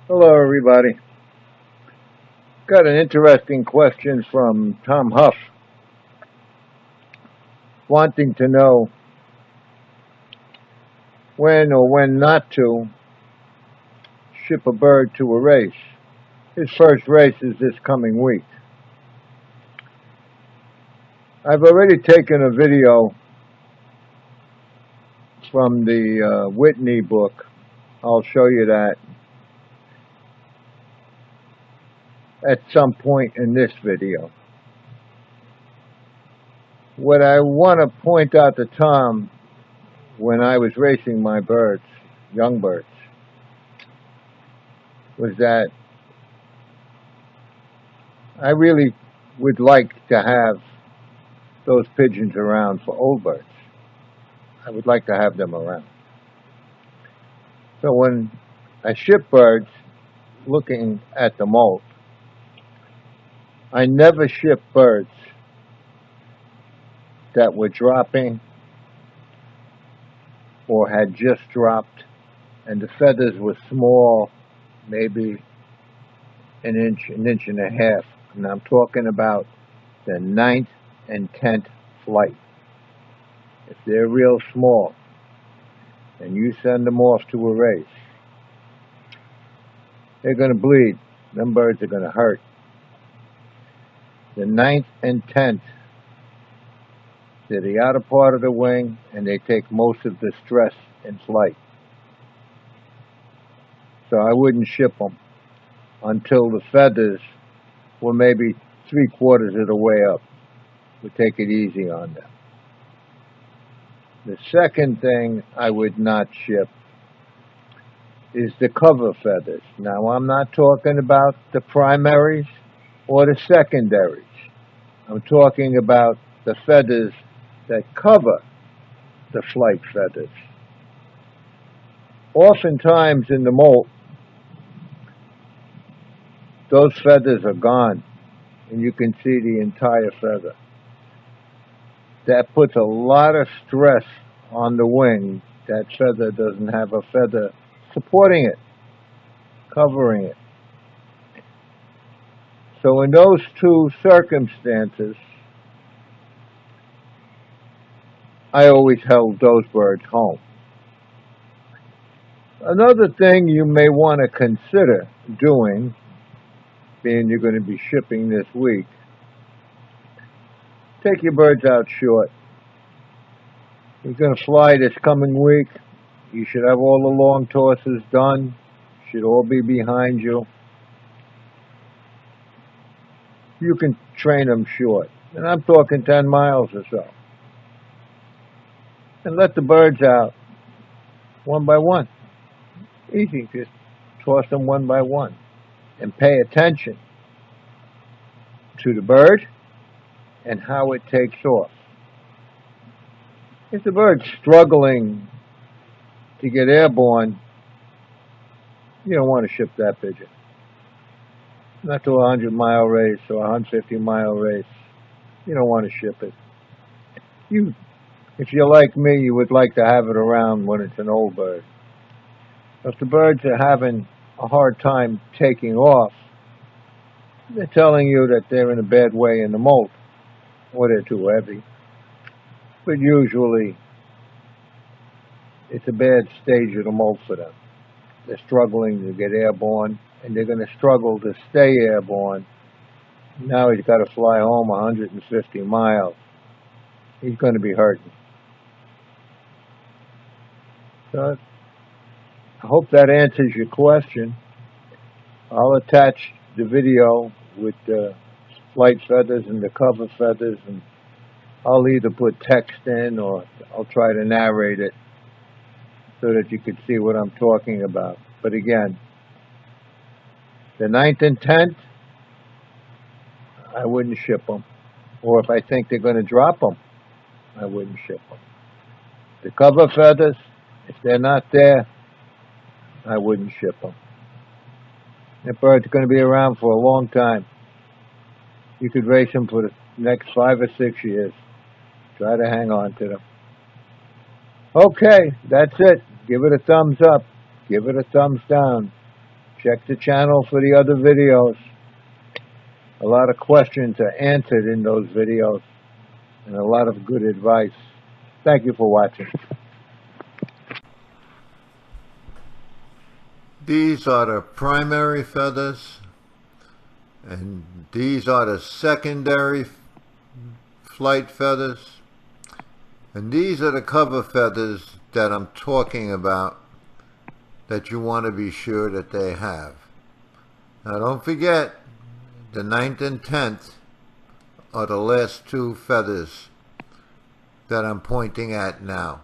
Hello, everybody. Got an interesting question from Tom Huff, wanting to know when or when not to ship a bird to a race. His first race is this coming week. I've already taken a video from the Whitney book. I'll show you that at some point in this video. What I want to point out to Tom, when I was racing my birds, young birds, was that I really would like to have those pigeons around for old birds. I would like to have them around. So when I ship birds, looking at the molt, I never ship birds that were dropping or had just dropped and the feathers were small, maybe an inch and a half. And I'm talking about the 9th and 10th flight. If they're real small and you send them off to a race, they're going to bleed. Them birds are going to hurt. The 9th and 10th, they're the outer part of the wing, and they take most of the stress in flight. So I wouldn't ship them until the feathers were maybe 3/4 of the way up. We'd take it easy on them. The second thing I would not ship is the cover feathers. Now, I'm not talking about the primaries or the secondaries. I'm talking about the feathers that cover the flight feathers. Oftentimes in the molt, those feathers are gone, and you can see the entire feather. That puts a lot of stress on the wing. That feather doesn't have a feather supporting it, covering it. So in those two circumstances, I always held those birds home. Another thing you may want to consider doing, being you're going to be shipping this week, take your birds out short. You're going to fly this coming week. You should have all the long tosses done. Should all be behind you. You can train them short. And I'm talking 10 miles or so. And let the birds out one by one. Easy, just toss them one by one. And pay attention to the bird and how it takes off. If the bird's struggling to get airborne, you don't want to ship that pigeon. Not to a 100-mile race or a 150-mile race. You don't want to ship it. If you're like me, you would like to have it around when it's an old bird. If the birds are having a hard time taking off, they're telling you that they're in a bad way in the molt, or they're too heavy. But usually, it's a bad stage of the molt for them. They're struggling to get airborne, and they're going to struggle to stay airborne. Now he's got to fly home 150 miles. He's going to be hurting. So I hope that answers your question. I'll attach the video with the flight feathers and the cover feathers, and I'll either put text in or I'll try to narrate it so that you can see what I'm talking about. But again, the 9th and 10th, I wouldn't ship them. Or if I think they're going to drop them, I wouldn't ship them. The cover feathers, if they're not there, I wouldn't ship them. That bird's going to be around for a long time. You could race them for the next 5 or 6 years. Try to hang on to them. Okay, that's it. Give it a thumbs up. Give it a thumbs down. Check the channel for the other videos. A lot of questions are answered in those videos, and a lot of good advice. Thank you for watching. These are the primary feathers, and these are the secondary flight feathers, and these are the cover feathers that I'm talking about that you want to be sure that they have. Now don't forget, the 9th and 10th are the last two feathers that I'm pointing at now.